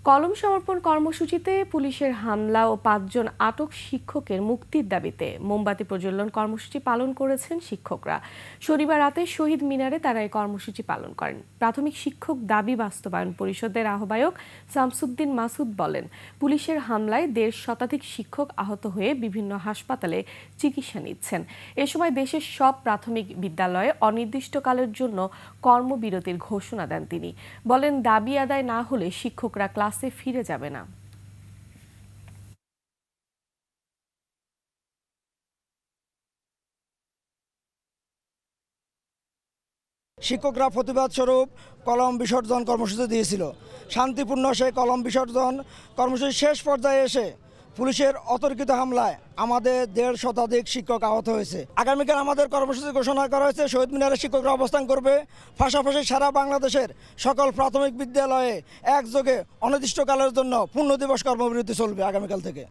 কলম সমর্পণ কর্মসূচিতে পুলিশের হামলা ও ৫ জন আটক শিক্ষকের মুক্তির দাবিতে মোমবাতি প্রজ্বলন কর্মসূচি পালন করেছেন শিক্ষকরা। শনিবার রাতে শহীদ মিনারে তারা এই কর্মসূচি পালন করেন। প্রাথমিক শিক্ষক দাবি বাস্তবায়ন পরিষদের আহ্বায়ক শামসুদ্দিন মাসুদ বলেন, পুলিশের হামলায় ১৫০ শতাধিক শিক্ষক আহত হয়ে বিভিন্ন হাসপাতালে চিকিৎসা নিচ্ছেন। এ সময় দেশের সব প্রাথমিক বিদ্যালয়ে অনির্দিষ্টকালের জন্য কর্মবিরতির ঘোষণা দেন তিনি। বলেন, দাবি আদায় না হলে শিক্ষকরা ক্লাসে ফিরে যাবে না। শিক্ষকরা প্রতিবাদ স্বরূপ কলম বিসর্জন কর্মসূচি দিয়েছিল। শান্তিপূর্ণ সেই কলম বিসর্জন কর্মসূচির শেষ পর্যায়ে এসে পুলিশের অতর্কিত হামলায় আমাদের ১৫০ শতাধিক শিক্ষক আহত হয়েছে। আগামীকাল আমাদের কর্মসূচি ঘোষণা করা হয়েছে। শহীদ মিনারে শিক্ষকরা অবস্থান করবে। পাশাপাশি সারা বাংলাদেশের সকল প্রাথমিক বিদ্যালয়ে একযোগে অনির্দিষ্টকালের জন্য পূর্ণ দিবস কর্মবিরতি চলবে আগামীকাল থেকে।